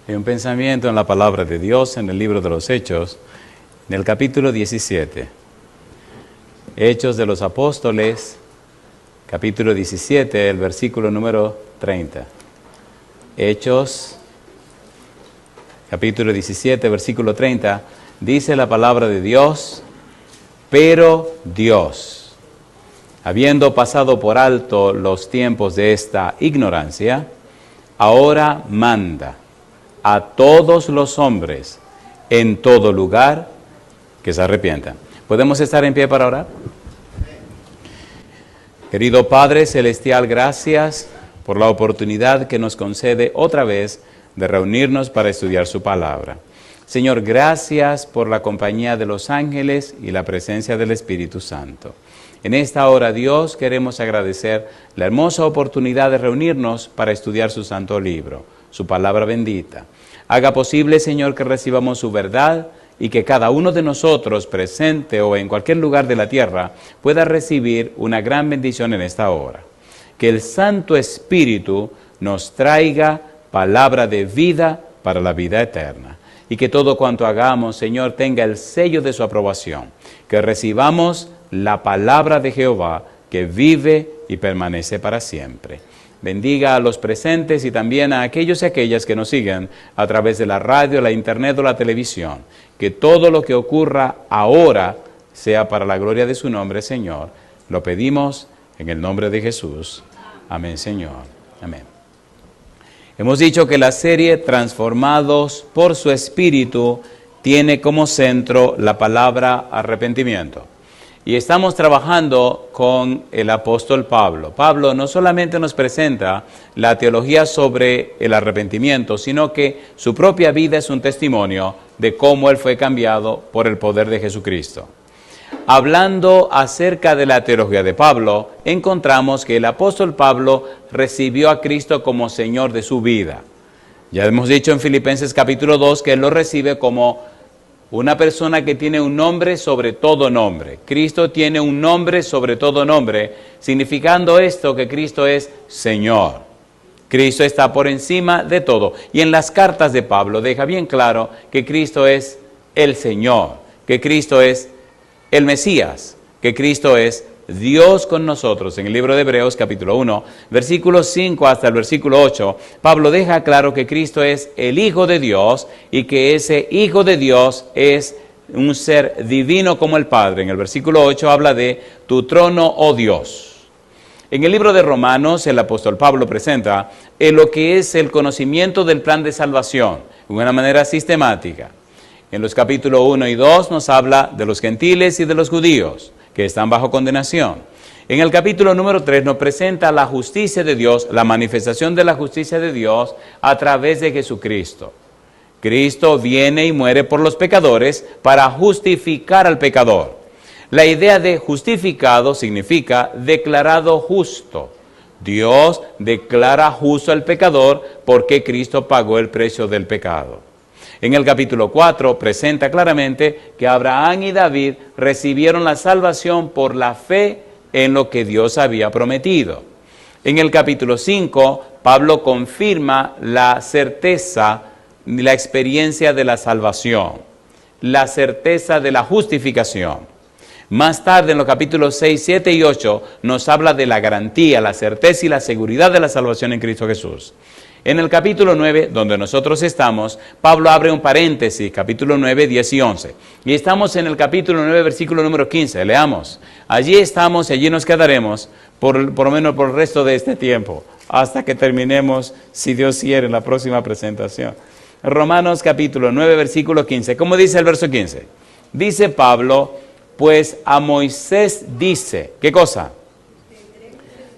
Hay un pensamiento en la palabra de Dios en el libro de los Hechos, en el capítulo 17. Hechos de los Apóstoles, capítulo 17, el versículo número 30. Hechos, capítulo 17, versículo 30, dice la palabra de Dios: pero Dios, habiendo pasado por alto los tiempos de esta ignorancia, ahora manda a todos los hombres en todo lugar que se arrepientan. ¿Podemos estar en pie para orar? Querido Padre Celestial, gracias por la oportunidad que nos concede otra vez de reunirnos para estudiar su palabra. Señor, gracias por la compañía de los ángeles y la presencia del Espíritu Santo. En esta hora, Dios, queremos agradecer la hermosa oportunidad de reunirnos para estudiar su santo libro, su palabra bendita. Haga posible, Señor, que recibamos su verdad y que cada uno de nosotros, presente o en cualquier lugar de la tierra, pueda recibir una gran bendición en esta hora. Que el Santo Espíritu nos traiga palabra de vida para la vida eterna. Y que todo cuanto hagamos, Señor, tenga el sello de su aprobación. Que recibamos la palabra de Jehová que vive y permanece para siempre. Bendiga a los presentes y también a aquellos y aquellas que nos siguen a través de la radio, la internet o la televisión. Que todo lo que ocurra ahora sea para la gloria de su nombre, Señor. Lo pedimos en el nombre de Jesús. Amén, Señor. Amén. Hemos dicho que la serie Transformados por su Espíritu tiene como centro la palabra arrepentimiento. Y estamos trabajando con el apóstol Pablo. Pablo no solamente nos presenta la teología sobre el arrepentimiento, sino que su propia vida es un testimonio de cómo él fue cambiado por el poder de Jesucristo. Hablando acerca de la teología de Pablo, encontramos que el apóstol Pablo recibió a Cristo como Señor de su vida. Ya hemos dicho en Filipenses capítulo 2 que él lo recibe como una persona que tiene un nombre sobre todo nombre. Cristo tiene un nombre sobre todo nombre, significando esto que Cristo es Señor. Cristo está por encima de todo. Y en las cartas de Pablo deja bien claro que Cristo es el Señor, que Cristo es el Mesías, que Cristo es Dios con nosotros. En el libro de Hebreos capítulo 1, versículos 5 hasta el versículo 8, Pablo deja claro que Cristo es el Hijo de Dios y que ese Hijo de Dios es un ser divino como el Padre. En el versículo 8 habla de tu trono, oh Dios. En el libro de Romanos, el apóstol Pablo presenta lo que es el conocimiento del plan de salvación de una manera sistemática. En los capítulos 1 y 2 nos habla de los gentiles y de los judíos que están bajo condenación. En el capítulo número 3 nos presenta la justicia de Dios, la manifestación de la justicia de Dios a través de Jesucristo. Cristo viene y muere por los pecadores para justificar al pecador. La idea de justificado significa declarado justo. Dios declara justo al pecador porque Cristo pagó el precio del pecado. En el capítulo 4 presenta claramente que Abraham y David recibieron la salvación por la fe en lo que Dios había prometido. En el capítulo 5, Pablo confirma la certeza, la experiencia de la salvación, la certeza de la justificación. Más tarde, en los capítulos 6, 7 y 8, nos habla de la garantía, la certeza y la seguridad de la salvación en Cristo Jesús. En el capítulo 9, donde nosotros estamos, Pablo abre un paréntesis, capítulo 9, 10 y 11. Y estamos en el capítulo 9, versículo número 15. Leamos. Allí estamos y allí nos quedaremos, por lo menos por el resto de este tiempo, hasta que terminemos, si Dios quiere, la próxima presentación. Romanos capítulo 9, versículo 15. ¿Cómo dice el verso 15? Dice Pablo, pues a Moisés dice, ¿qué cosa?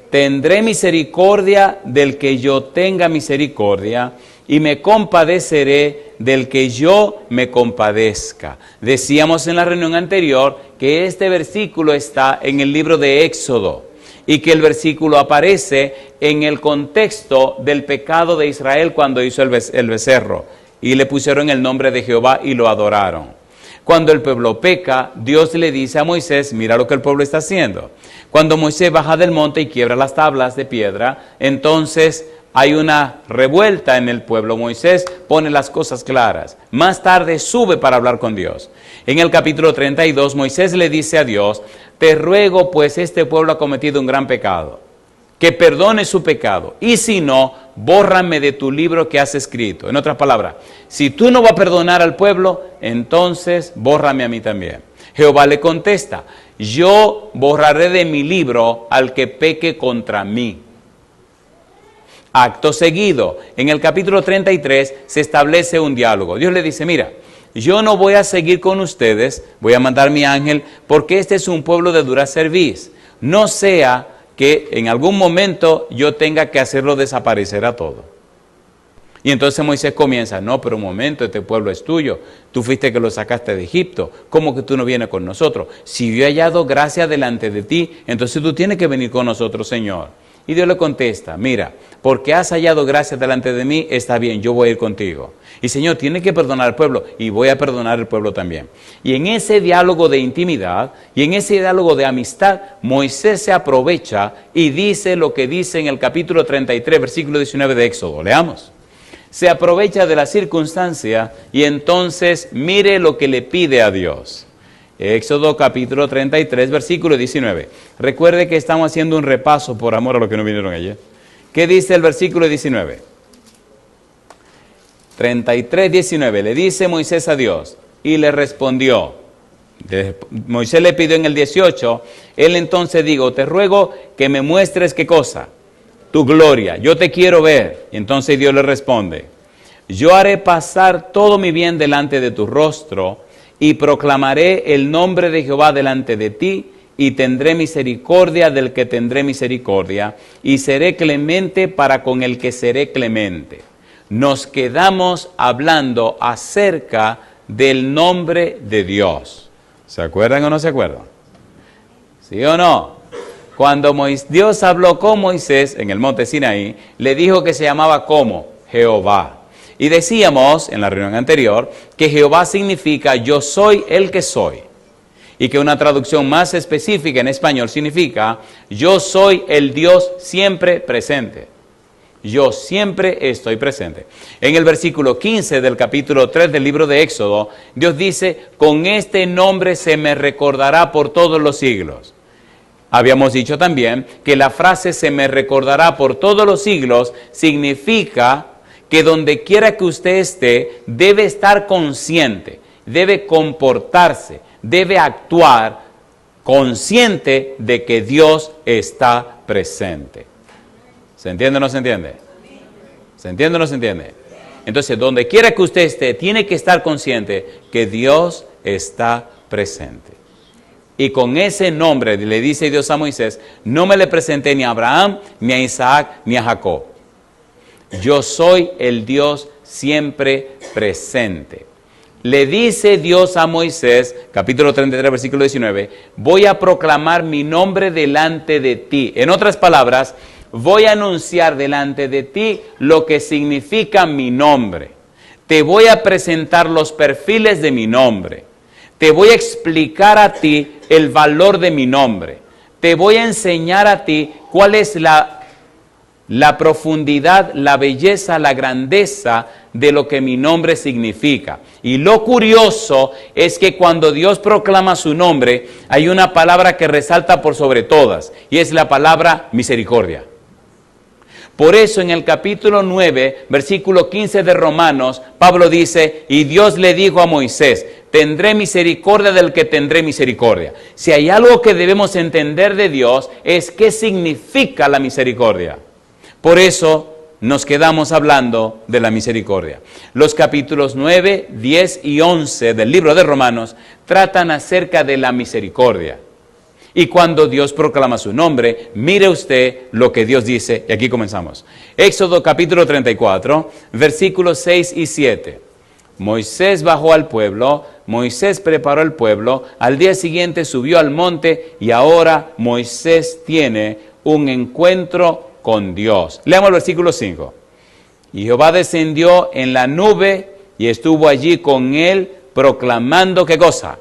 Tendré misericordia del que yo tenga misericordia y me compadeceré del que yo me compadezca. Decíamos en la reunión anterior que este versículo está en el libro de Éxodo y que el versículo aparece en el contexto del pecado de Israel cuando hizo el becerro y le pusieron el nombre de Jehová y lo adoraron. Cuando el pueblo peca, Dios le dice a Moisés, mira lo que el pueblo está haciendo. Cuando Moisés baja del monte y quiebra las tablas de piedra, entonces hay una revuelta en el pueblo. Moisés pone las cosas claras. Más tarde sube para hablar con Dios. En el capítulo 32, Moisés le dice a Dios, te ruego pues este pueblo ha cometido un gran pecado, que perdone su pecado, y si no, bórrame de tu libro que has escrito. En otras palabras, si tú no vas a perdonar al pueblo, entonces bórrame a mí también. Jehová le contesta, yo borraré de mi libro al que peque contra mí. Acto seguido, en el capítulo 33 se establece un diálogo. Dios le dice, mira, yo no voy a seguir con ustedes, voy a mandar mi ángel, porque este es un pueblo de dura cerviz. No sea que en algún momento yo tenga que hacerlo desaparecer a todo. Y entonces Moisés comienza, no, pero un momento, este pueblo es tuyo, tú fuiste que lo sacaste de Egipto, ¿cómo que tú no vienes con nosotros? Si yo he hallado gracia delante de ti, entonces tú tienes que venir con nosotros, Señor. Y Dios le contesta, mira, porque has hallado gracia delante de mí, está bien, yo voy a ir contigo. Y Señor, tiene que perdonar al pueblo, y voy a perdonar al pueblo también. Y en ese diálogo de intimidad, y en ese diálogo de amistad, Moisés se aprovecha y dice lo que dice en el capítulo 33, versículo 19 de Éxodo. Leamos. Se aprovecha de la circunstancia, y entonces mire lo que le pide a Dios. Éxodo capítulo 33, versículo 19. Recuerde que estamos haciendo un repaso por amor a los que no vinieron ayer. ¿Qué dice el versículo 19? 33, 19. Le dice Moisés a Dios y le respondió. Moisés le pidió en el 18. Él entonces dijo, te ruego que me muestres qué cosa. Tu gloria. Yo te quiero ver. Y entonces Dios le responde. Yo haré pasar todo mi bien delante de tu rostro y proclamaré el nombre de Jehová delante de ti, y tendré misericordia del que tendré misericordia, y seré clemente para con el que seré clemente. Nos quedamos hablando acerca del nombre de Dios. ¿Se acuerdan o no se acuerdan? ¿Sí o no? Cuando Dios habló con Moisés en el monte Sinaí, le dijo que se llamaba ¿cómo? Jehová. Y decíamos en la reunión anterior que Jehová significa yo soy el que soy. Y que una traducción más específica en español significa yo soy el Dios siempre presente. Yo siempre estoy presente. En el versículo 15 del capítulo 3 del libro de Éxodo, Dios dice, con este nombre se me recordará por todos los siglos. Habíamos dicho también que la frase se me recordará por todos los siglos significa que donde quiera que usted esté, debe estar consciente, debe comportarse, debe actuar consciente de que Dios está presente. ¿Se entiende o no se entiende? ¿Se entiende o no se entiende? Entonces, donde quiera que usted esté, tiene que estar consciente que Dios está presente. Y con ese nombre le dice Dios a Moisés, no me le presenté ni a Abraham, ni a Isaac, ni a Jacob. Yo soy el Dios siempre presente. Le dice Dios a Moisés, capítulo 33, versículo 19, voy a proclamar mi nombre delante de ti. En otras palabras, voy a anunciar delante de ti lo que significa mi nombre. Te voy a presentar los perfiles de mi nombre. Te voy a explicar a ti el valor de mi nombre. Te voy a enseñar a ti cuál es la profundidad, la belleza, la grandeza de lo que mi nombre significa. Y lo curioso es que cuando Dios proclama su nombre, hay una palabra que resalta por sobre todas, y es la palabra misericordia. Por eso en el capítulo 9, versículo 15 de Romanos, Pablo dice, y Dios le dijo a Moisés, tendré misericordia del que tendré misericordia. Si hay algo que debemos entender de Dios, es qué significa la misericordia. Por eso nos quedamos hablando de la misericordia. Los capítulos 9, 10 y 11 del libro de Romanos tratan acerca de la misericordia. Y cuando Dios proclama su nombre, mire usted lo que Dios dice. Y aquí comenzamos. Éxodo capítulo 34, versículos 6 y 7. Moisés bajó al pueblo, Moisés preparó el pueblo, al día siguiente subió al monte y ahora Moisés tiene un encuentro con Dios. Leamos el versículo 5. Y Jehová descendió en la nube y estuvo allí con él proclamando ¿qué cosa?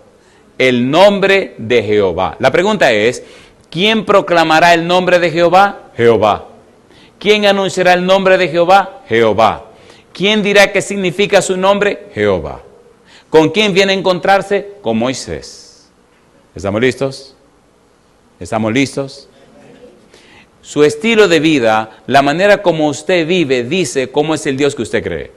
El nombre de Jehová. La pregunta es, ¿quién proclamará el nombre de Jehová? Jehová. ¿Quién anunciará el nombre de Jehová? Jehová. ¿Quién dirá qué significa su nombre? Jehová. ¿Con quién viene a encontrarse? Con Moisés. ¿Estamos listos? ¿Estamos listos? Su estilo de vida, la manera como usted vive, dice cómo es el Dios que usted cree.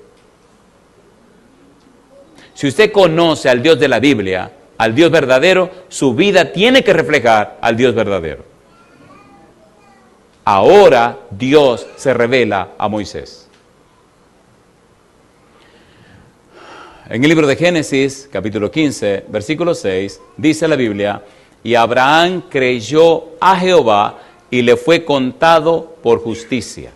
Si usted conoce al Dios de la Biblia, al Dios verdadero, su vida tiene que reflejar al Dios verdadero. Ahora Dios se revela a Moisés. En el libro de Génesis, capítulo 15, versículo 6, dice la Biblia, y Abraham creyó a Jehová y le fue contado por justicia.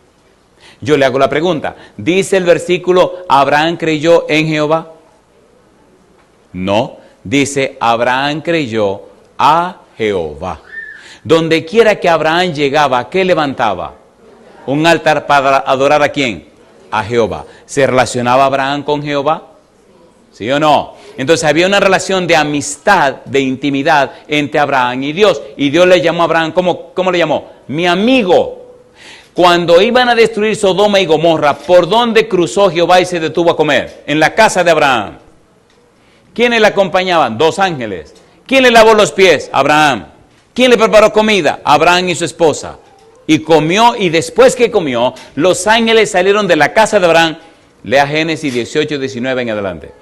Yo le hago la pregunta, ¿dice el versículo, Abraham creyó en Jehová? No, dice, Abraham creyó a Jehová. Donde quiera que Abraham llegaba, ¿qué levantaba? Un altar para adorar ¿a quién? A Jehová. ¿Se relacionaba Abraham con Jehová? ¿Sí o no? Entonces había una relación de amistad, de intimidad entre Abraham y Dios. Y Dios le llamó a Abraham, ¿cómo le llamó? Mi amigo. Cuando iban a destruir Sodoma y Gomorra, ¿por dónde cruzó Jehová y se detuvo a comer? En la casa de Abraham. ¿Quiénes le acompañaban? 2 ángeles. ¿Quién le lavó los pies? Abraham. ¿Quién le preparó comida? Abraham y su esposa. Y comió, y después que comió, los ángeles salieron de la casa de Abraham. Lea Génesis 18, 19 en adelante.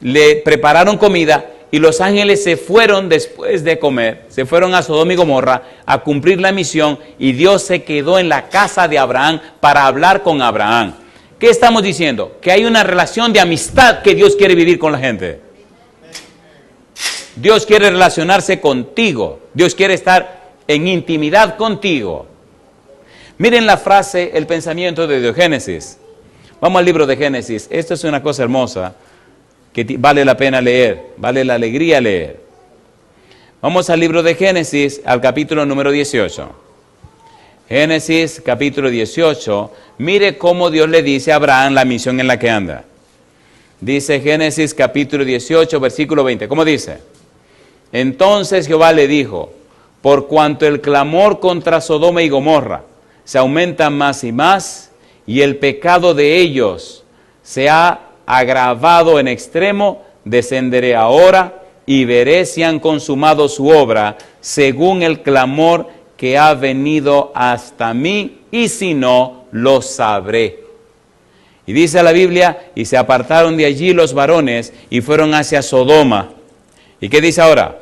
Le prepararon comida y los ángeles se fueron después de comer, se fueron a Sodoma y Gomorra a cumplir la misión y Dios se quedó en la casa de Abraham para hablar con Abraham. ¿Qué estamos diciendo? Que hay una relación de amistad que Dios quiere vivir con la gente. Dios quiere relacionarse contigo. Dios quiere estar en intimidad contigo. Miren la frase, el pensamiento de Génesis. Vamos al libro de Génesis. Esto es una cosa hermosa que vale la pena leer, vale la alegría leer. Vamos al libro de Génesis, al capítulo número 18. Génesis, capítulo 18. Mire cómo Dios le dice a Abraham la misión en la que anda. Dice Génesis, capítulo 18, versículo 20. ¿Cómo dice? Entonces Jehová le dijo, por cuanto el clamor contra Sodoma y Gomorra se aumenta más y más, y el pecado de ellos se ha agravado en extremo, descenderé ahora y veré si han consumado su obra según el clamor que ha venido hasta mí, y si no, lo sabré. Y dice la Biblia, y se apartaron de allí los varones y fueron hacia Sodoma. ¿Y qué dice ahora?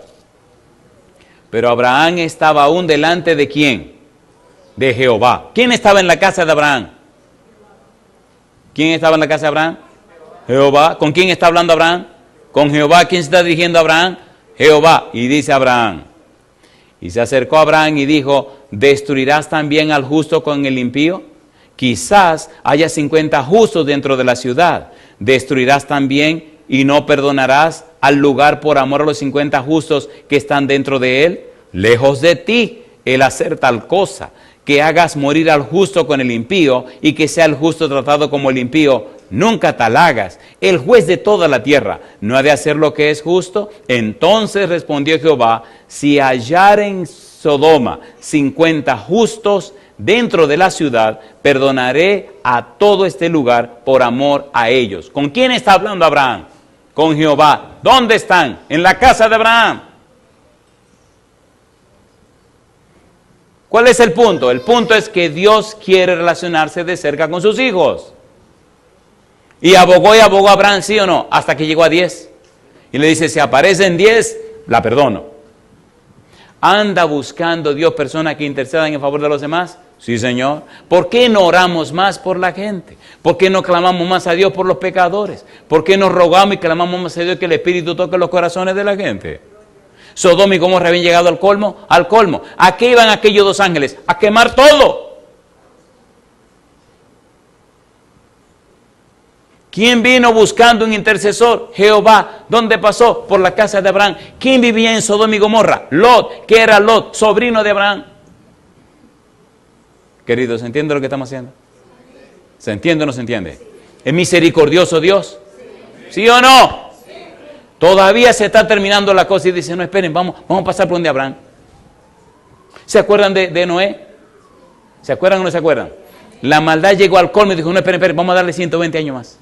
Pero Abraham estaba aún delante de ¿quién? De Jehová. ¿Quién estaba en la casa de Abraham? ¿Quién estaba en la casa de Abraham? Jehová. ¿Con quién está hablando Abraham? Con Jehová. ¿Quién se está dirigiendo a Abraham? Jehová. Y dice Abraham. Y se acercó a Abraham y dijo, ¿destruirás también al justo con el impío? Quizás haya 50 justos dentro de la ciudad. ¿Destruirás también y no perdonarás al lugar por amor a los 50 justos que están dentro de él? Lejos de ti el hacer tal cosa, que hagas morir al justo con el impío y que sea el justo tratado como el impío. Nunca tal hagas. El juez de toda la tierra no ha de hacer lo que es justo. Entonces respondió Jehová, si hallaren en Sodoma 50 justos dentro de la ciudad, perdonaré a todo este lugar por amor a ellos. ¿Con quién está hablando Abraham? Con Jehová. ¿Dónde están? En la casa de Abraham. ¿Cuál es el punto? El punto es que Dios quiere relacionarse de cerca con sus hijos. Y abogó a Abraham, ¿sí o no? Hasta que llegó a 10. Y le dice, si aparecen 10, la perdono. ¿Anda buscando Dios personas que intercedan en favor de los demás? Sí, Señor. ¿Por qué no oramos más por la gente? ¿Por qué no clamamos más a Dios por los pecadores? ¿Por qué no rogamos y clamamos más a Dios que el Espíritu toque los corazones de la gente? Sodoma y Gomorra habían llegado al colmo. ¿A qué iban aquellos 2 ángeles? A quemar todo. ¿Quién vino buscando un intercesor? Jehová. ¿Dónde pasó? Por la casa de Abraham. ¿Quién vivía en Sodoma y Gomorra? Lot. ¿Qué era Lot? Sobrino de Abraham. Queridos, ¿se entiende lo que estamos haciendo? ¿Se entiende o no se entiende? ¿Es misericordioso Dios? ¿Sí o no? Todavía se está terminando la cosa y dice, no, esperen, vamos a pasar por donde Abraham. ¿Se acuerdan de Noé? ¿Se acuerdan o no se acuerdan? La maldad llegó al colmo y dijo, no, esperen, vamos a darle 120 años más.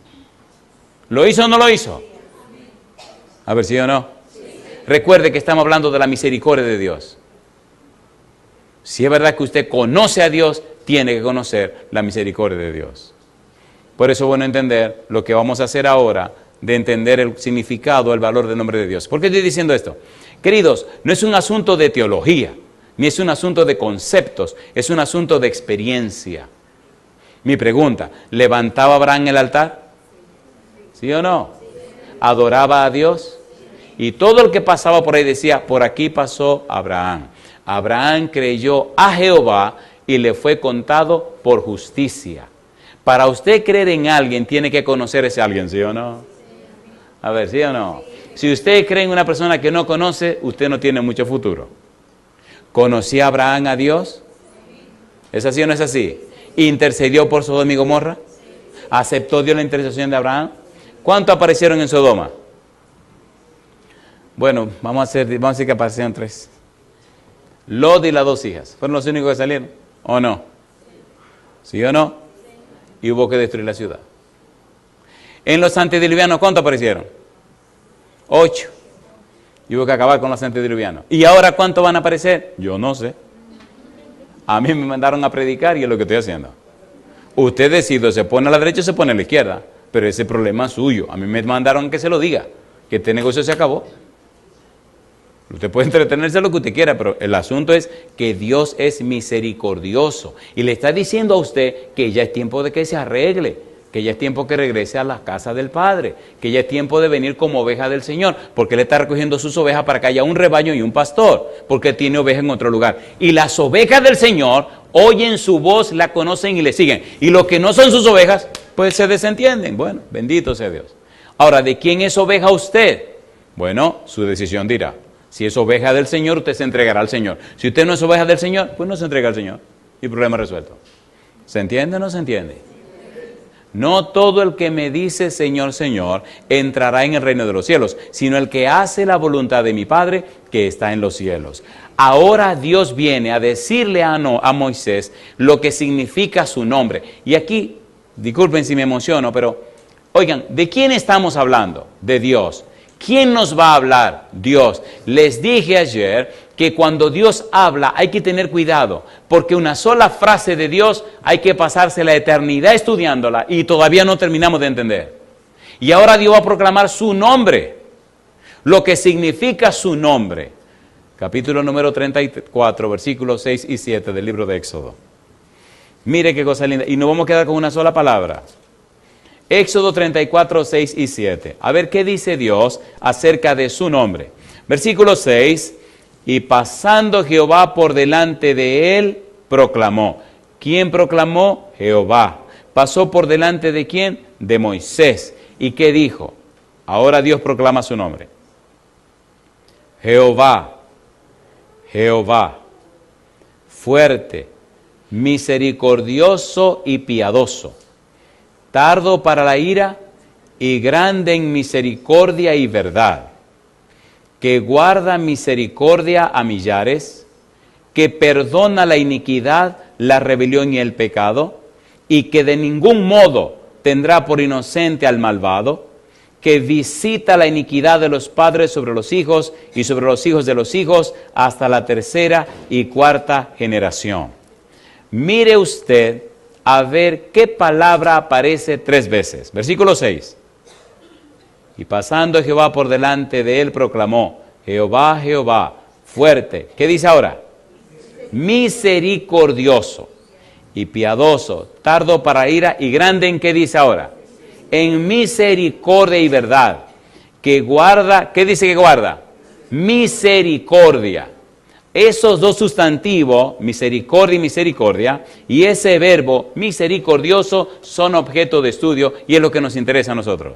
¿Lo hizo o no lo hizo? A ver, ¿sí o no? Recuerde que estamos hablando de la misericordia de Dios. Si es verdad que usted conoce a Dios, tiene que conocer la misericordia de Dios. Por eso es bueno entender lo que vamos a hacer ahora, de entender el significado, el valor del nombre de Dios. ¿Por qué estoy diciendo esto? Queridos, no es un asunto de teología, ni es un asunto de conceptos, es un asunto de experiencia. Mi pregunta, ¿levantaba Abraham el altar? ¿Sí o no? ¿Adoraba a Dios? Y todo el que pasaba por ahí decía, por aquí pasó Abraham. Abraham creyó a Jehová y le fue contado por justicia. Para usted creer en alguien, tiene que conocer a ese alguien, ¿sí o no? A ver, ¿sí o no? Si usted cree en una persona que no conoce, usted no tiene mucho futuro. ¿Conocía Abraham a Dios? ¿Es así o no es así? ¿Intercedió por Sodoma y Gomorra? ¿Aceptó Dios la intercesión de Abraham? ¿Cuántos aparecieron en Sodoma? Bueno, vamos a decir que aparecieron 3. Lot y las 2 hijas. ¿Fueron los únicos que salieron? ¿O no? ¿Sí o no? Y hubo que destruir la ciudad. En los antediluvianos, ¿cuántos aparecieron? 8. Y hubo que acabar con los antediluvianos. ¿Y ahora cuántos van a aparecer? Yo no sé. A mí me mandaron a predicar y es lo que estoy haciendo. Usted decide, se pone a la derecha o se pone a la izquierda. Pero ese problema es suyo. A mí me mandaron que se lo diga. Que este negocio se acabó. Usted puede entretenerse lo que usted quiera, pero el asunto es que Dios es misericordioso. Y le está diciendo a usted que ya es tiempo de que se arregle, que ya es tiempo que regrese a la casa del Padre, que ya es tiempo de venir como oveja del Señor, porque Él está recogiendo sus ovejas para que haya un rebaño y un pastor, porque Él tiene ovejas en otro lugar. Y las ovejas del Señor oyen su voz, la conocen y le siguen. Y los que no son sus ovejas, pues se desentienden. Bueno, bendito sea Dios. Ahora, ¿de quién es oveja usted? Bueno, su decisión dirá. Si es oveja del Señor, usted se entregará al Señor. Si usted no es oveja del Señor, pues no se entrega al Señor. Y problema resuelto. ¿Se entiende o no se entiende? No todo el que me dice Señor, Señor, entrará en el reino de los cielos, sino el que hace la voluntad de mi Padre que está en los cielos. Ahora Dios viene a decirle a Moisés lo que significa su nombre. Y aquí, disculpen si me emociono, pero oigan, ¿de quién estamos hablando? De Dios. ¿Quién nos va a hablar? Dios. Les dije ayer que cuando Dios habla hay que tener cuidado, porque una sola frase de Dios hay que pasarse la eternidad estudiándola y todavía no terminamos de entender. Y ahora Dios va a proclamar su nombre, lo que significa su nombre. Capítulo número 34, versículos 6 y 7 del libro de Éxodo. Mire qué cosa linda. Y nos vamos a quedar con una sola palabra. Éxodo 34, 6 y 7. A ver qué dice Dios acerca de su nombre. Versículo 6. Y pasando Jehová por delante de él, proclamó. ¿Quién proclamó? Jehová. ¿Pasó por delante de quién? De Moisés. ¿Y qué dijo? Ahora Dios proclama su nombre. Jehová, Jehová, fuerte, misericordioso y piadoso, tardo para la ira y grande en misericordia y verdad, que guarda misericordia a millares, que perdona la iniquidad, la rebelión y el pecado, y que de ningún modo tendrá por inocente al malvado, que visita la iniquidad de los padres sobre los hijos y sobre los hijos de los hijos hasta la 3ª y 4ª generación. Mire usted a ver qué palabra aparece 3 veces. Versículo 6. Y pasando Jehová por delante de él, proclamó, Jehová, Jehová, fuerte. ¿Qué dice ahora? Misericordioso y piadoso, tardo para ira y grande en, ¿qué dice ahora? En misericordia y verdad, que guarda, ¿qué dice que guarda? Misericordia. Esos dos sustantivos, misericordia y misericordia, y ese verbo misericordioso son objeto de estudio y es lo que nos interesa a nosotros.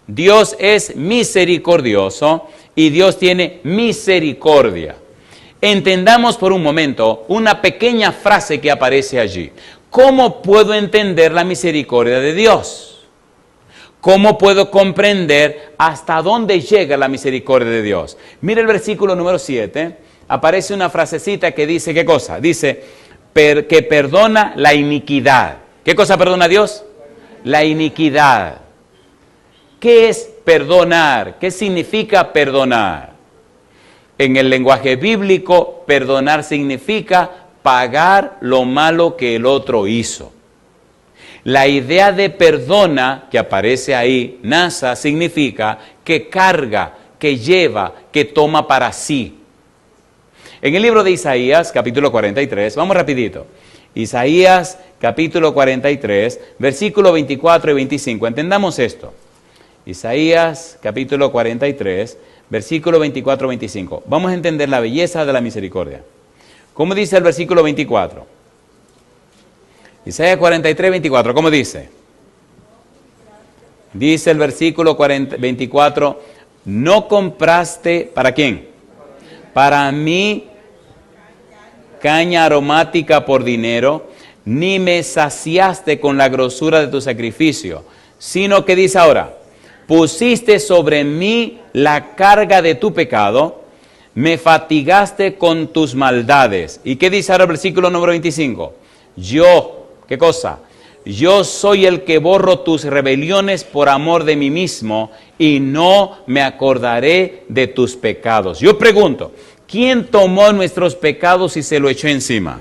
Dios es misericordioso y Dios tiene misericordia. Entendamos por un momento una pequeña frase que aparece allí. ¿Cómo puedo entender la misericordia de Dios? ¿Cómo puedo comprender hasta dónde llega la misericordia de Dios? Mire el versículo número 7. Aparece una frasecita que dice, ¿qué cosa? Dice, que perdona la iniquidad. ¿Qué cosa perdona Dios? La iniquidad. ¿Qué es perdonar? ¿Qué significa perdonar? En el lenguaje bíblico, perdonar significa pagar lo malo que el otro hizo. La idea de perdona que aparece ahí, nasa, significa que carga, que lleva, que toma para sí. En el libro de Isaías, capítulo 43, vamos rapidito. Isaías, capítulo 43, versículo 24 y 25. Entendamos esto. Isaías, capítulo 43, versículo 24 y 25. Vamos a entender la belleza de la misericordia. ¿Cómo dice el versículo 24? Isaías 43, 24, ¿cómo dice? Dice el versículo 24, no compraste, ¿para quién? Para mí caña aromática por dinero, ni me saciaste con la grosura de tu sacrificio, sino que dice ahora, pusiste sobre mí la carga de tu pecado, me fatigaste con tus maldades. ¿Y qué dice ahora el versículo número 25? Yo, ¿qué cosa? Yo soy el que borro tus rebeliones por amor de mí mismo y no me acordaré de tus pecados. Yo pregunto, ¿quién tomó nuestros pecados y se lo echó encima?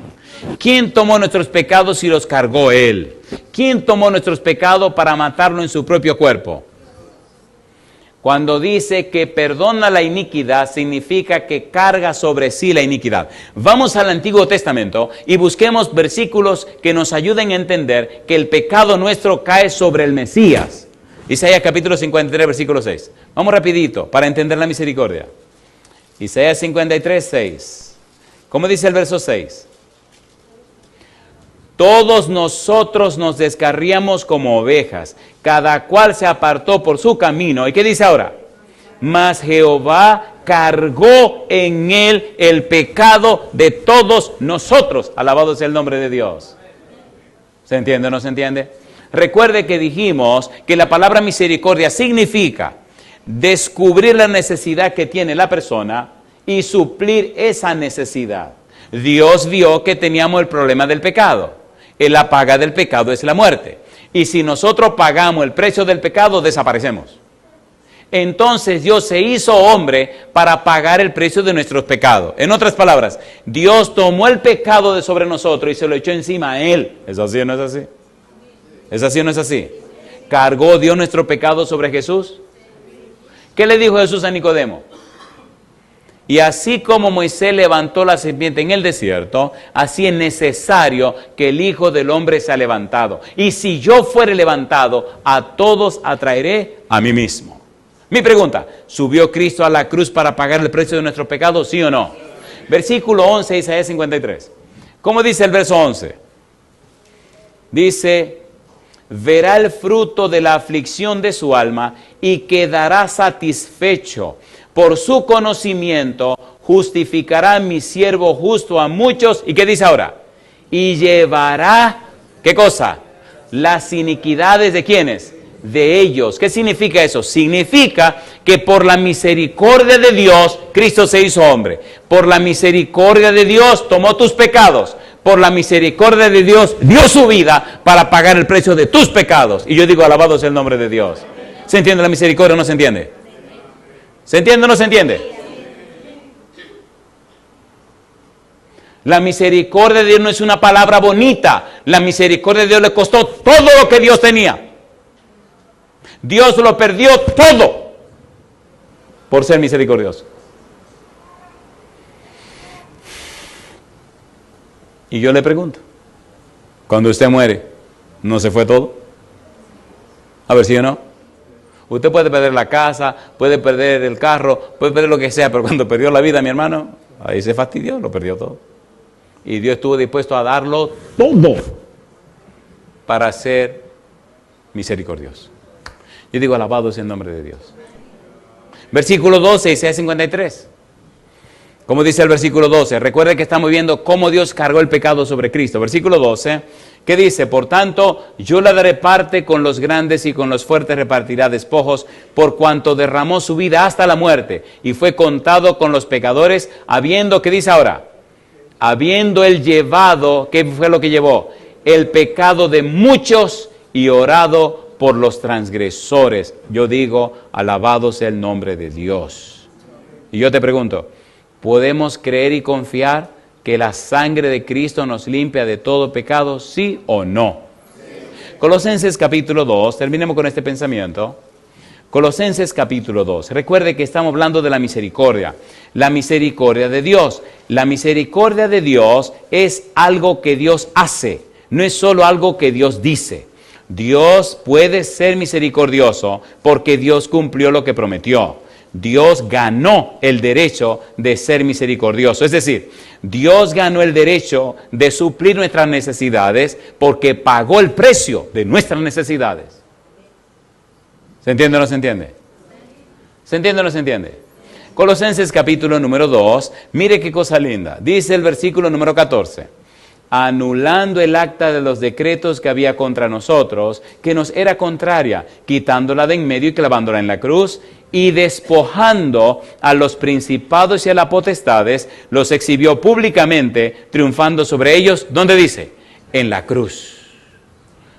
¿Quién tomó nuestros pecados y los cargó Él? ¿Quién tomó nuestros pecados para matarlo en su propio cuerpo? Cuando dice que perdona la iniquidad, significa que carga sobre sí la iniquidad. Vamos al Antiguo Testamento y busquemos versículos que nos ayuden a entender que el pecado nuestro cae sobre el Mesías. Isaías capítulo 53, versículo 6. Vamos rapidito para entender la misericordia. Isaías 53, 6. ¿Cómo dice el verso 6? Todos nosotros nos descarriamos como ovejas, cada cual se apartó por su camino. ¿Y qué dice ahora? Mas Jehová cargó en él el pecado de todos nosotros. Alabado sea el nombre de Dios. ¿Se entiende o no se entiende? Recuerde que dijimos que la palabra misericordia significa descubrir la necesidad que tiene la persona y suplir esa necesidad. Dios vio que teníamos el problema del pecado. La paga del pecado es la muerte. Y si nosotros pagamos el precio del pecado, desaparecemos. Entonces Dios se hizo hombre para pagar el precio de nuestros pecados. En otras palabras, Dios tomó el pecado de sobre nosotros y se lo echó encima a Él. ¿Es así o no es así? ¿Es así o no es así? ¿Cargó Dios nuestro pecado sobre Jesús? ¿Qué le dijo Jesús a Nicodemo? Y así como Moisés levantó la serpiente en el desierto, así es necesario que el Hijo del Hombre sea levantado. Y si yo fuere levantado, a todos atraeré a mí mismo. Mi pregunta, ¿subió Cristo a la cruz para pagar el precio de nuestros pecados, sí o no? Versículo 11 de Isaías 53. ¿Cómo dice el verso 11? Dice, verá el fruto de la aflicción de su alma y quedará satisfecho. Por su conocimiento justificará a mi siervo justo a muchos. ¿Y qué dice ahora? Y llevará, ¿qué cosa? Las iniquidades de ¿quiénes? De ellos. ¿Qué significa eso? Significa que por la misericordia de Dios, Cristo se hizo hombre. Por la misericordia de Dios tomó tus pecados. Por la misericordia de Dios dio su vida para pagar el precio de tus pecados. Y yo digo, alabado sea el nombre de Dios. ¿Se entiende la misericordia o no se entiende? ¿Se entiende o no se entiende? La misericordia de Dios no es una palabra bonita. La misericordia de Dios le costó todo lo que Dios tenía. Dios lo perdió todo por ser misericordioso. Y yo le pregunto, cuando usted muere, ¿no se fue todo? A ver si o no. Usted puede perder la casa, puede perder el carro, puede perder lo que sea, pero cuando perdió la vida, mi hermano, ahí se fastidió, lo perdió todo. Y Dios estuvo dispuesto a darlo todo para ser misericordioso. Yo digo, alabado sea el nombre de Dios. Versículo 12, Isaías 53. Como dice el versículo 12, recuerde que estamos viendo cómo Dios cargó el pecado sobre Cristo. Versículo 12, ¿qué dice? Por tanto, yo le daré parte con los grandes y con los fuertes repartirá despojos, por cuanto derramó su vida hasta la muerte y fue contado con los pecadores, habiendo, ¿qué dice ahora? habiendo él llevado, ¿qué fue lo que llevó? El pecado de muchos y orado por los transgresores. Yo digo, alabado sea el nombre de Dios. Y yo te pregunto, ¿podemos creer y confiar que la sangre de Cristo nos limpia de todo pecado, sí o no? Sí. Colosenses capítulo 2, terminemos con este pensamiento. Colosenses capítulo 2. Recuerde que estamos hablando de la misericordia de Dios. La misericordia de Dios es algo que Dios hace, no es solo algo que Dios dice. Dios puede ser misericordioso porque Dios cumplió lo que prometió. Dios ganó el derecho de ser misericordioso. Es decir, Dios ganó el derecho de suplir nuestras necesidades porque pagó el precio de nuestras necesidades. ¿Se entiende o no se entiende? ¿Se entiende o no se entiende? Colosenses capítulo número 2, mire qué cosa linda. Dice el versículo número 14. Anulando el acta de los decretos que había contra nosotros, que nos era contraria, quitándola de en medio y clavándola en la cruz, y despojando a los principados y a las potestades, los exhibió públicamente, triunfando sobre ellos. ¿Dónde dice? En la cruz.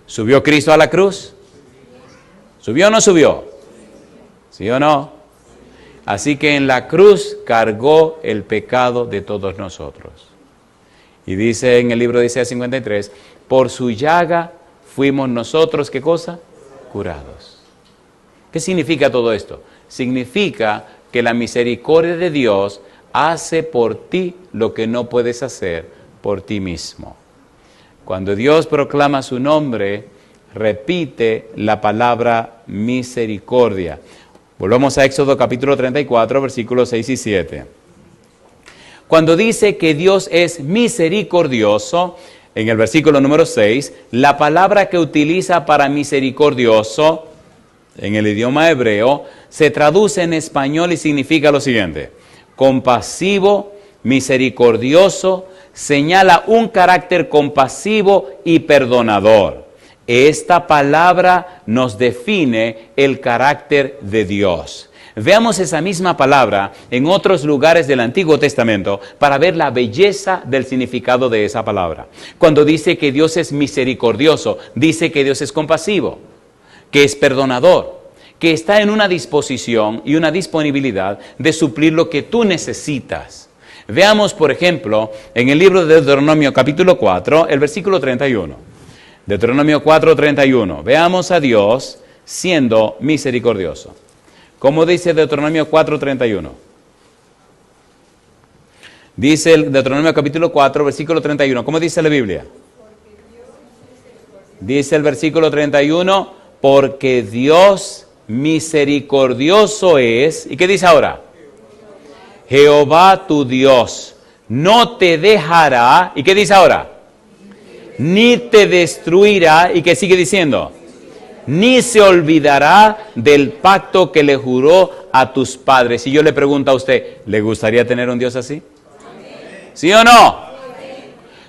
¿Subió Cristo a la cruz? ¿Subió o no subió? ¿Sí o no? Así que en la cruz cargó el pecado de todos nosotros. Y dice en el libro de Isaías 53, por su llaga fuimos nosotros, ¿qué cosa? Curados. ¿Qué significa todo esto? Significa que la misericordia de Dios hace por ti lo que no puedes hacer por ti mismo. Cuando Dios proclama su nombre, repite la palabra misericordia. Volvamos a Éxodo capítulo 34, versículos 6 y 7. Cuando dice que Dios es misericordioso, en el versículo número 6, la palabra que utiliza para misericordioso, en el idioma hebreo, se traduce en español y significa lo siguiente: compasivo, misericordioso, señala un carácter compasivo y perdonador. Esta palabra nos define el carácter de Dios. Veamos esa misma palabra en otros lugares del Antiguo Testamento para ver la belleza del significado de esa palabra. Cuando dice que Dios es misericordioso, dice que Dios es compasivo, que es perdonador, que está en una disposición y una disponibilidad de suplir lo que tú necesitas. Veamos, por ejemplo, en el libro de Deuteronomio capítulo 4, el versículo 31. Deuteronomio 4:31. Veamos a Dios siendo misericordioso. ¿Cómo dice Deuteronomio 4:31? Dice el Deuteronomio capítulo 4, versículo 31. ¿Cómo dice la Biblia? Dice el versículo 31, porque Dios misericordioso es. ¿Y qué dice ahora? Jehová tu Dios no te dejará. ¿Y qué dice ahora? Ni te destruirá. ¿Y qué sigue diciendo? Ni se olvidará del pacto que le juró a tus padres. Y yo le pregunto a usted, ¿le gustaría tener un Dios así? ¿Sí o no?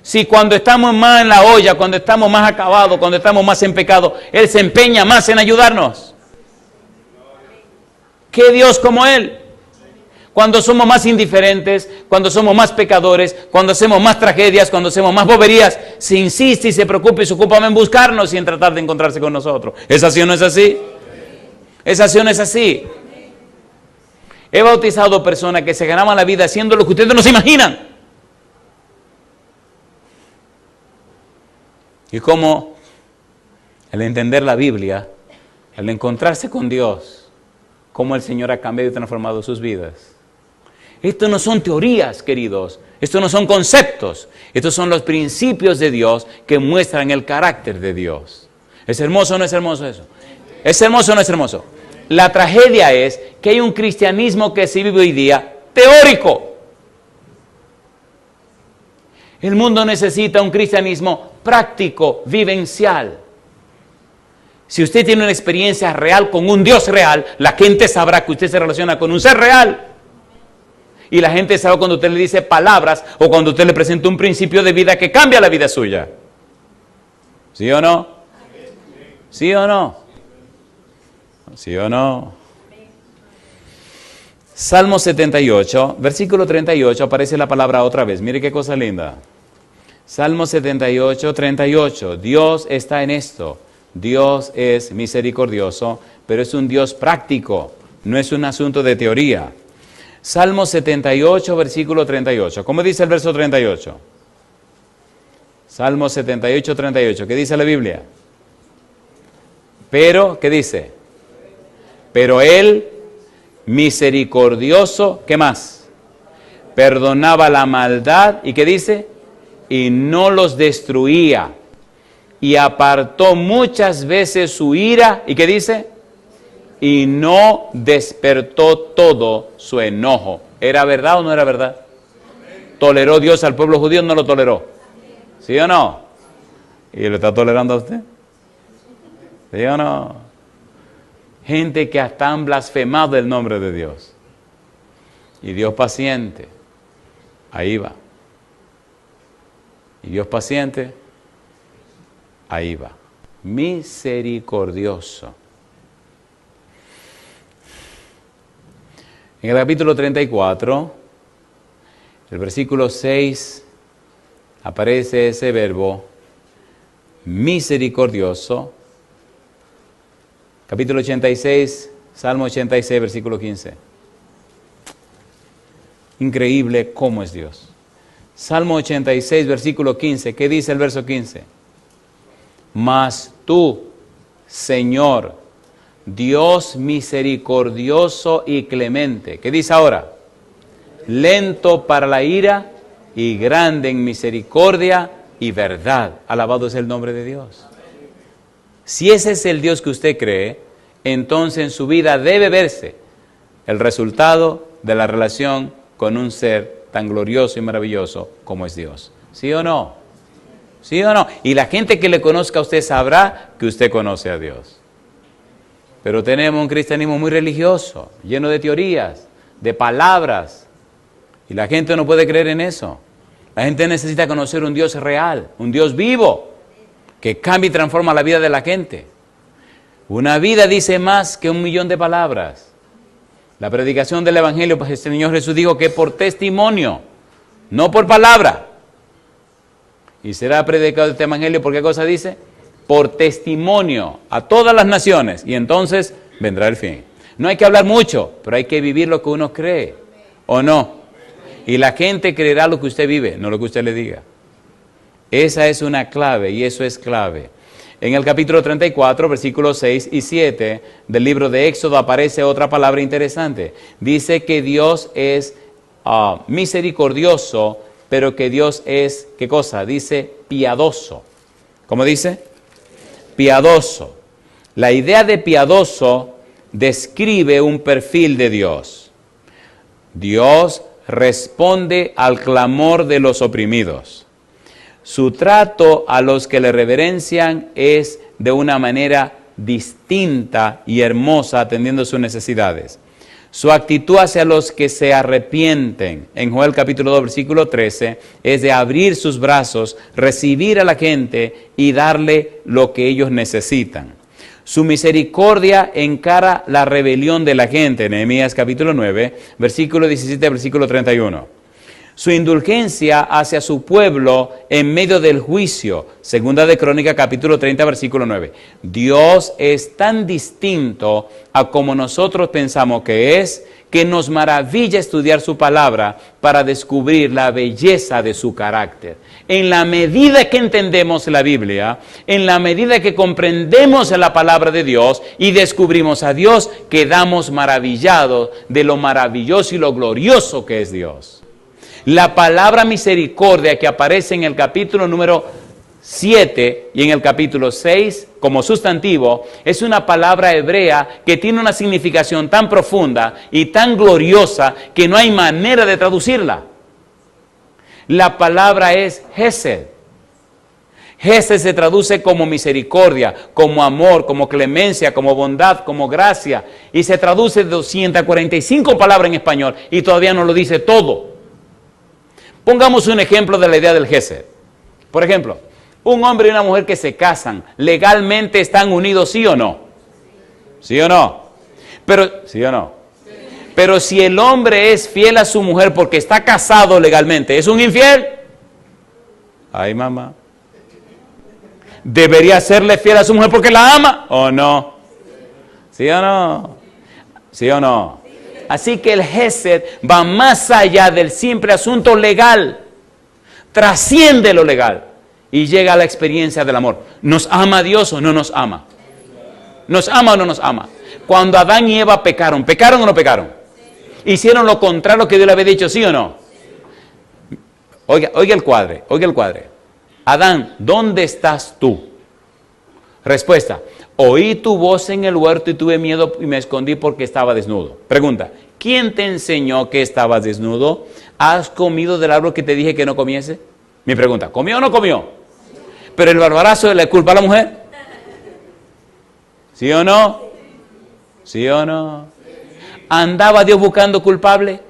Si cuando estamos más en la olla, cuando estamos más acabados, cuando estamos más en pecado, Él se empeña más en ayudarnos. ¿Qué Dios como Él? Cuando somos más indiferentes, cuando somos más pecadores, cuando hacemos más tragedias, cuando hacemos más boberías, se insiste y se preocupa y se ocupa en buscarnos y en tratar de encontrarse con nosotros. ¿Es así o no es así? ¿Es así o no es así? He bautizado personas que se ganaban la vida haciendo lo que ustedes no se imaginan. Y como al entender la Biblia, al encontrarse con Dios, cómo el Señor ha cambiado y transformado sus vidas. Esto no son teorías, queridos. Esto no son conceptos. Estos son los principios de Dios que muestran el carácter de Dios. ¿Es hermoso o no es hermoso eso? ¿Es hermoso o no es hermoso? La tragedia es que hay un cristianismo que se vive hoy día teórico. El mundo necesita un cristianismo práctico, vivencial. Si usted tiene una experiencia real con un Dios real, la gente sabrá que usted se relaciona con un ser real. Y la gente sabe cuando usted le dice palabras o cuando usted le presenta un principio de vida que cambia la vida suya. ¿Sí o no? ¿Sí o no? ¿Sí o no? Salmo 78, versículo 38, aparece la palabra otra vez. Mire qué cosa linda. Salmo 78, 38. Dios está en esto. Dios es misericordioso, pero es un Dios práctico, no es un asunto de teoría. Salmo 78, versículo 38. ¿Cómo dice el verso 38? Salmo 78, 38. ¿Qué dice la Biblia? Pero, ¿qué dice? Pero Él, misericordioso, ¿qué más? Perdonaba la maldad, ¿y qué dice? Y no los destruía. Y apartó muchas veces su ira, ¿y qué dice? Y no despertó todo su enojo. ¿Era verdad o no era verdad? ¿Toleró Dios al pueblo judío o no lo toleró? ¿Sí o no? ¿Y lo está tolerando a usted? ¿Sí o no? Gente que hasta han blasfemado el nombre de Dios. Y Dios paciente, ahí va. Y Dios paciente, ahí va. Misericordioso. En el capítulo 34, el versículo 6, aparece ese verbo, misericordioso. Capítulo 86, Salmo 86, versículo 15. Increíble cómo es Dios. Salmo 86, versículo 15. ¿Qué dice el verso 15? Mas tú, Señor, Dios misericordioso y clemente. ¿Qué dice ahora? Lento para la ira y grande en misericordia y verdad. Alabado es el nombre de Dios. Si ese es el Dios que usted cree, entonces en su vida debe verse el resultado de la relación con un ser tan glorioso y maravilloso como es Dios. ¿Sí o no? ¿Sí o no? Y la gente que le conozca a usted sabrá que usted conoce a Dios. Pero tenemos un cristianismo muy religioso, lleno de teorías, de palabras. Y la gente no puede creer en eso. La gente necesita conocer un Dios real, un Dios vivo, que cambia y transforma la vida de la gente. Una vida dice más que 1.000.000 de palabras. La predicación del Evangelio, pues el Señor Jesús dijo que por testimonio, no por palabra. Y será predicado este Evangelio, ¿por qué cosa dice? Por testimonio a todas las naciones, y entonces vendrá el fin. No hay que hablar mucho, pero hay que vivir lo que uno cree, ¿o no? Y la gente creerá lo que usted vive, no lo que usted le diga. Esa es una clave, y eso es clave. En el capítulo 34, versículos 6 y 7 del libro de Éxodo aparece otra palabra interesante. Dice que Dios es misericordioso, pero que Dios es, ¿qué cosa? Dice piadoso. ¿Cómo dice? Piadoso. La idea de piadoso describe un perfil de Dios. Dios responde al clamor de los oprimidos. Su trato a los que le reverencian es de una manera distinta y hermosa, atendiendo sus necesidades. Su actitud hacia los que se arrepienten, en Joel capítulo 2, versículo 13, es de abrir sus brazos, recibir a la gente y darle lo que ellos necesitan. Su misericordia encara la rebelión de la gente, Nehemías capítulo 9, versículo 17, versículo 31. Su indulgencia hacia su pueblo en medio del juicio, Segunda de Crónicas capítulo 30, versículo 9. Dios es tan distinto a como nosotros pensamos que es, que nos maravilla estudiar su palabra para descubrir la belleza de su carácter. En la medida que entendemos la Biblia, en la medida que comprendemos la palabra de Dios y descubrimos a Dios, quedamos maravillados de lo maravilloso y lo glorioso que es Dios. La palabra misericordia que aparece en el capítulo número 7 y en el capítulo 6 como sustantivo es una palabra hebrea que tiene una significación tan profunda y tan gloriosa que no hay manera de traducirla. La palabra es Hesed. Hesed se traduce como misericordia, como amor, como clemencia, como bondad, como gracia, y se traduce 245 palabras en español y todavía no lo dice todo. Pongamos un ejemplo de la idea del Hesed. Por ejemplo, un hombre y una mujer que se casan, ¿legalmente están unidos, sí o no? ¿Sí o no? Pero, ¿sí o no? Pero si el hombre es fiel a su mujer porque está casado legalmente, ¿es un infiel? Ay, mamá. ¿Debería serle fiel a su mujer porque la ama o no? ¿Sí o no? ¿Sí o no? Así que el Gesed va más allá del simple asunto legal. Trasciende lo legal y llega a la experiencia del amor. ¿Nos ama Dios o no nos ama? ¿Nos ama o no nos ama? Cuando Adán y Eva pecaron, ¿pecaron o no pecaron? ¿Hicieron lo contrario que Dios le había dicho, sí o no? Oiga el cuadre, oiga el cuadre. Adán, ¿dónde estás tú? Respuesta, oí tu voz en el huerto y tuve miedo y me escondí porque estaba desnudo. Pregunta, ¿quién te enseñó que estabas desnudo? ¿Has comido del árbol que te dije que no comiese? Mi pregunta, ¿comió o no comió? Pero el barbarazo le culpa a la mujer. ¿Sí o no? ¿Sí o no? ¿Andaba Dios buscando culpable?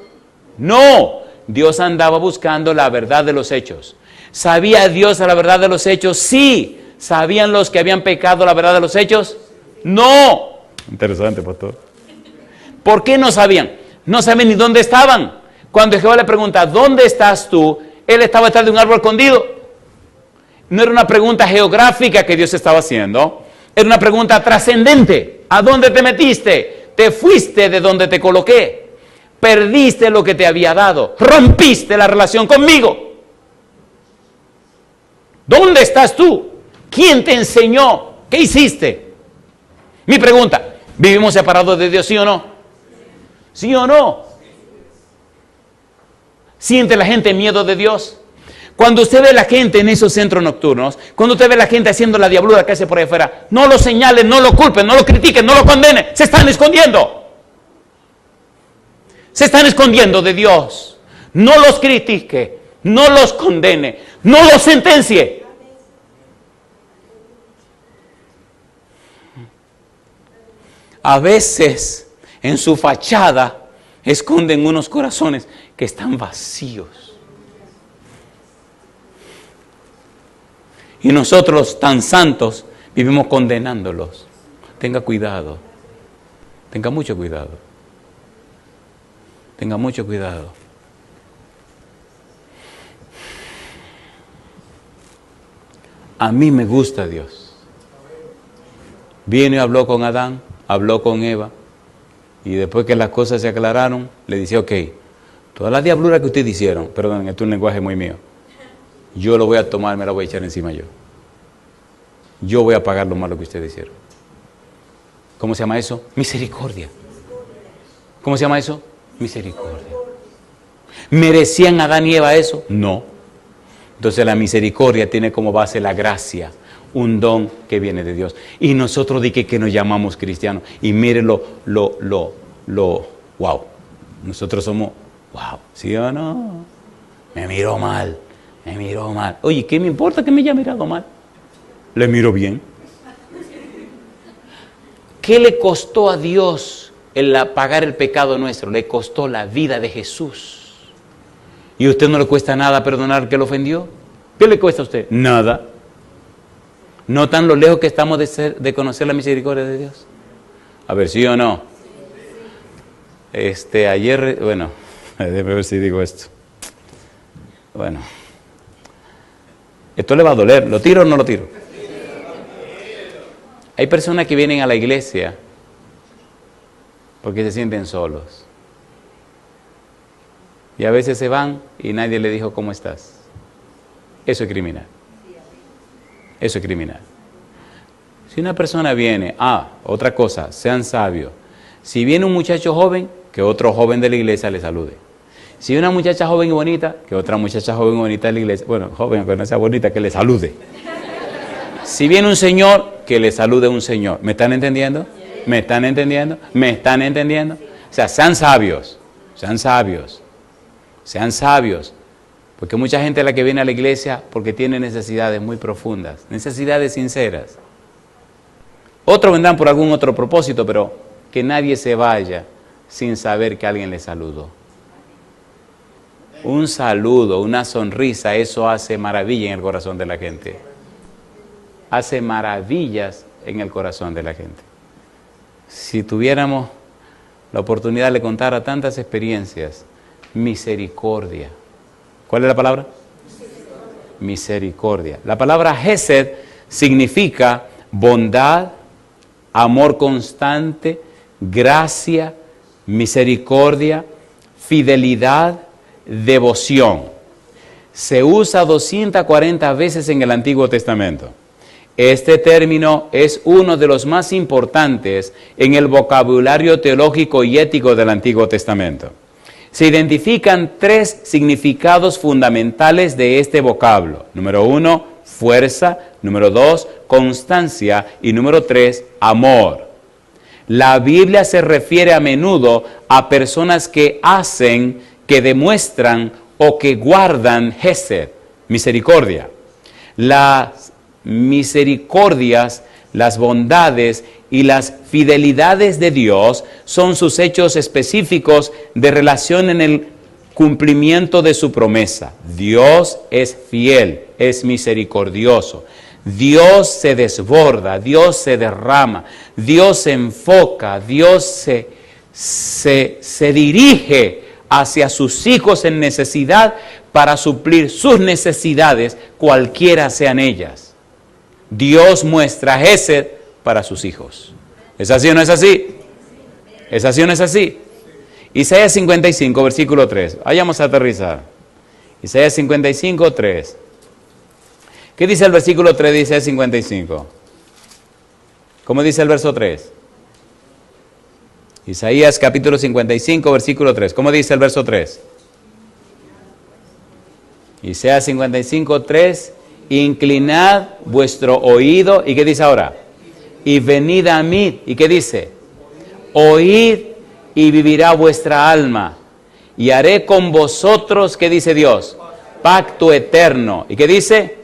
No, Dios andaba buscando la verdad de los hechos. ¿Sabía Dios la verdad de los hechos? Sí. ¿Sabían los que habían pecado la verdad de los hechos? No. Interesante, pastor. ¿Por qué no sabían? No sabían ni dónde estaban. Cuando Jehová le pregunta, ¿dónde estás tú? Él estaba detrás de un árbol escondido. No era una pregunta geográfica que Dios estaba haciendo. Era una pregunta trascendente. ¿A dónde te metiste? Te fuiste de donde te coloqué. Perdiste lo que te había dado. Rompiste la relación conmigo. ¿Dónde estás tú? ¿Quién te enseñó? ¿Qué hiciste? Mi pregunta, ¿vivimos separados de Dios, sí o no? ¿Sí o no? ¿Siente la gente miedo de Dios? Cuando usted ve a la gente en esos centros nocturnos, cuando usted ve a la gente haciendo la diablura que hace por ahí afuera, no lo señalen, no lo culpen, no lo critiquen, no lo condenen, se están escondiendo. Se están escondiendo de Dios. No los critique, no los condene, no los sentencie. A veces en su fachada esconden unos corazones que están vacíos. Y nosotros tan santos vivimos condenándolos. Tenga cuidado. Tenga mucho cuidado. Tenga mucho cuidado. A mí me gusta Dios. Vino y habló con Adán, habló con Eva, y después que las cosas se aclararon, le dice, ok, toda la diablura que ustedes hicieron, perdón, esto es un lenguaje muy mío, yo lo voy a tomar, me la voy a echar encima yo. Yo voy a pagar lo malo que ustedes hicieron. ¿Cómo se llama eso? Misericordia. ¿Cómo se llama eso? Misericordia. ¿Merecían Adán y Eva eso? No. Entonces la misericordia tiene como base la gracia, un don que viene de Dios. Y nosotros di que nos llamamos cristianos. Y miren wow. Nosotros somos, wow, ¿sí o no? Me miró mal. Oye, ¿qué me importa que me haya mirado mal? Le miro bien. ¿Qué le costó a Dios el pagar el pecado nuestro? Le costó la vida de Jesús. ¿Y a usted no le cuesta nada perdonar al que lo ofendió? ¿Qué le cuesta a usted? Nada. ¿Notan lo lejos que estamos de conocer la misericordia de Dios? A ver, ¿sí o no? Ayer, bueno, déjame ver si digo esto. Bueno. Esto le va a doler. ¿Lo tiro o no lo tiro? Hay personas que vienen a la iglesia porque se sienten solos. Y a veces se van y nadie le dijo cómo estás. Eso es criminal. Eso es criminal. Si una persona viene, otra cosa, sean sabios. Si viene un muchacho joven, que otro joven de la iglesia le salude. Si una muchacha joven y bonita, que otra muchacha joven y bonita de la iglesia, bueno, joven, aunque no sea bonita, que le salude. Si viene un señor, que le salude un señor. ¿Me están entendiendo? ¿Me están entendiendo? ¿Me están entendiendo? O sea, sean sabios, sean sabios, sean sabios. Porque mucha gente es la que viene a la iglesia porque tiene necesidades muy profundas, necesidades sinceras. Otros vendrán por algún otro propósito, pero que nadie se vaya sin saber que alguien le saludó. Un saludo, una sonrisa, eso hace maravilla en el corazón de la gente. Hace maravillas en el corazón de la gente. Si tuviéramos la oportunidad de contar a tantas experiencias. Misericordia. ¿Cuál es la palabra? Misericordia. La palabra Hesed significa bondad, amor constante, gracia, misericordia, fidelidad, devoción. Se usa 240 veces en el Antiguo Testamento. Este término es uno de los más importantes en el vocabulario teológico y ético del Antiguo Testamento. Se identifican 3 significados fundamentales de este vocablo. Número 1, fuerza. Número 2, constancia. Y número 3, amor. La Biblia se refiere a menudo a personas que hacen, que demuestran o que guardan Hesed, misericordia. Las misericordias, las bondades y las fidelidades de Dios son sus hechos específicos de relación en el cumplimiento de su promesa. Dios es fiel, es misericordioso. Dios se desborda, Dios se derrama, Dios se enfoca, Dios se dirige hacia sus hijos en necesidad para suplir sus necesidades, cualquiera sean ellas. Dios muestra Hesed para sus hijos. ¿Es así o no es así? ¿Es así o no es así? Isaías 55, versículo 3. Vayamos a aterrizar. Isaías 55, 3. ¿Qué dice el versículo 3 de Isaías 55? ¿Cómo dice el verso 3? Isaías capítulo 55, versículo 3. ¿Cómo dice el verso 3? Isaías 55, 3. Inclinad vuestro oído. ¿Y qué dice ahora? Y venid a mí. ¿Y qué dice? Oíd y vivirá vuestra alma. Y haré con vosotros, ¿qué dice Dios? Pacto eterno. ¿Y qué dice?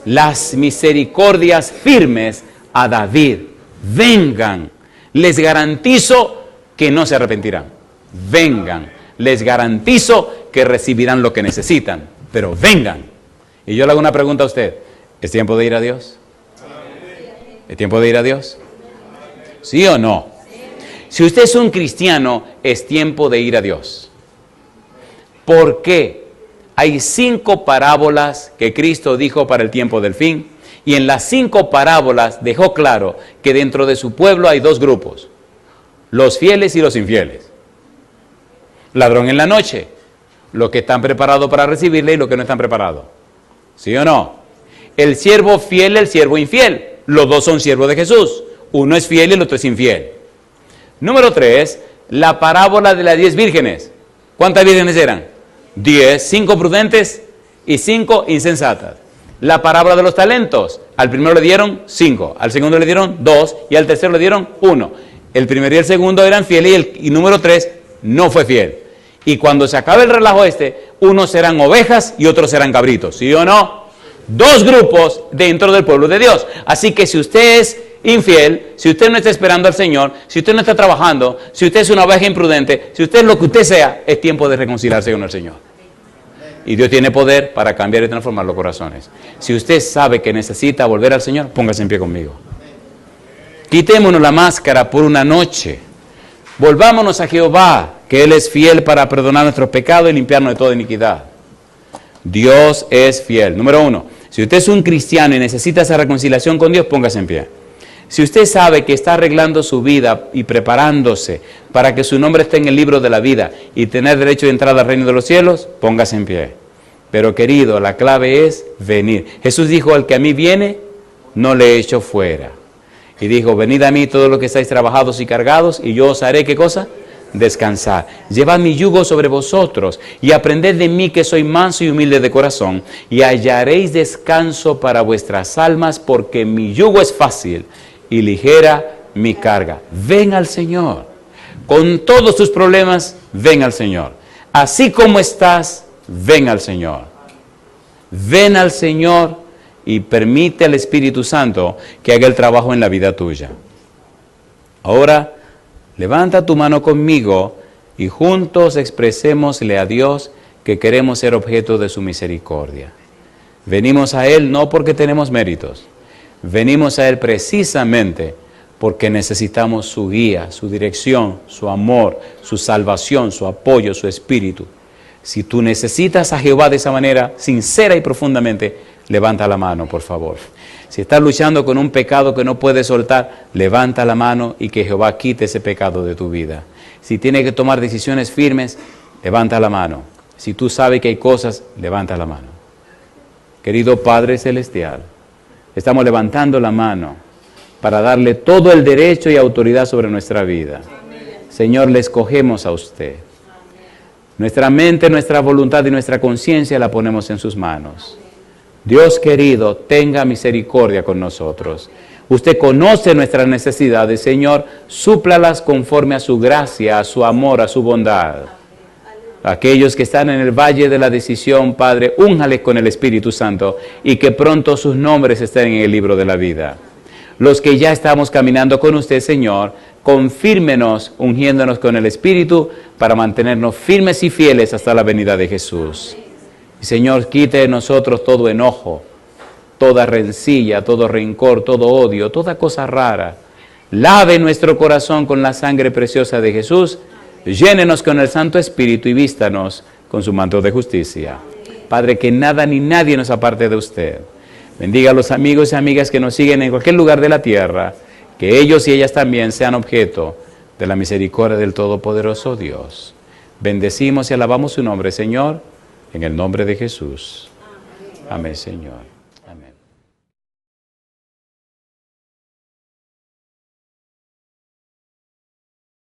Las misericordias firmes a David. Vengan. Les garantizo que no se arrepentirán. Vengan. Les garantizo que recibirán lo que necesitan. Pero vengan. Y yo le hago una pregunta a usted. ¿Es tiempo de ir a Dios? ¿Es tiempo de ir a Dios? ¿Sí o no? Si usted es un cristiano, es tiempo de ir a Dios. ¿Por qué? Hay 5 parábolas que Cristo dijo para el tiempo del fin. Y en las 5 parábolas dejó claro que dentro de su pueblo hay 2 grupos. Los fieles y los infieles. Ladrón en la noche. Los que están preparados para recibirle y los que no están preparados. ¿Sí o no? El siervo fiel, el siervo infiel. Los 2 son siervos de Jesús. Uno es fiel y el otro es infiel. Número 3, la parábola de las 10 vírgenes. ¿Cuántas vírgenes eran? 10, 5 prudentes y 5 insensatas. La parábola de los talentos. Al primero le dieron 5, al segundo le dieron 2 y al tercero le dieron 1. El primero y el segundo eran fieles y número 3 no fue fiel. Y cuando se acabe el relajo unos serán ovejas y otros serán cabritos. ¿Sí o no? 2 grupos dentro del pueblo de Dios. Así que si usted es infiel, si usted no está esperando al Señor, si usted no está trabajando, si usted es una oveja imprudente, si usted es lo que usted sea, es tiempo de reconciliarse con el Señor. Y Dios tiene poder para cambiar y transformar los corazones. Si usted sabe que necesita volver al Señor, póngase en pie conmigo. Quitémonos la máscara por una noche. Volvámonos a Jehová, que Él es fiel para perdonar nuestros pecados y limpiarnos de toda iniquidad. Dios es fiel. Número 1, si usted es un cristiano y necesita esa reconciliación con Dios, póngase en pie. Si usted sabe que está arreglando su vida y preparándose para que su nombre esté en el libro de la vida y tener derecho de entrada al reino de los cielos, póngase en pie. Pero querido, la clave es venir. Jesús dijo, el que a mí viene, no le echo fuera. Y dijo, venid a mí todos los que estáis trabajados y cargados, y yo os haré, ¿qué cosa? Descansar. Llevad mi yugo sobre vosotros, y aprended de mí que soy manso y humilde de corazón, y hallaréis descanso para vuestras almas, porque mi yugo es fácil y ligera mi carga. Ven al Señor. Con todos tus problemas, ven al Señor. Así como estás, ven al Señor. Ven al Señor y permite al Espíritu Santo que haga el trabajo en la vida tuya. Ahora, levanta tu mano conmigo y juntos expresémosle a Dios que queremos ser objeto de su misericordia. Venimos a Él no porque tenemos méritos, venimos a Él precisamente porque necesitamos su guía, su dirección, su amor, su salvación, su apoyo, su espíritu. Si tú necesitas a Jehová de esa manera, sincera y profundamente, levanta la mano, por favor. Si estás luchando con un pecado que no puedes soltar, levanta la mano y que Jehová quite ese pecado de tu vida. Si tienes que tomar decisiones firmes, levanta la mano. Si tú sabes que hay cosas, levanta la mano. Querido Padre Celestial, estamos levantando la mano para darle todo el derecho y autoridad sobre nuestra vida. Señor, le escogemos a usted. Nuestra mente, nuestra voluntad y nuestra conciencia la ponemos en sus manos. Dios querido, tenga misericordia con nosotros. Usted conoce nuestras necesidades, Señor, súplalas conforme a su gracia, a su amor, a su bondad. Aquellos que están en el valle de la decisión, Padre, únjales con el Espíritu Santo y que pronto sus nombres estén en el libro de la vida. Los que ya estamos caminando con usted, Señor, confírmenos ungiéndonos con el Espíritu para mantenernos firmes y fieles hasta la venida de Jesús. Y Señor, quite de nosotros todo enojo, toda rencilla, todo rencor, todo odio, toda cosa rara. Lave nuestro corazón con la sangre preciosa de Jesús, llénenos con el Santo Espíritu y vístanos con su manto de justicia. Padre, que nada ni nadie nos aparte de usted. Bendiga a los amigos y amigas que nos siguen en cualquier lugar de la tierra, que ellos y ellas también sean objeto de la misericordia del Todopoderoso Dios. Bendecimos y alabamos su nombre, Señor, en el nombre de Jesús. Amén, Señor.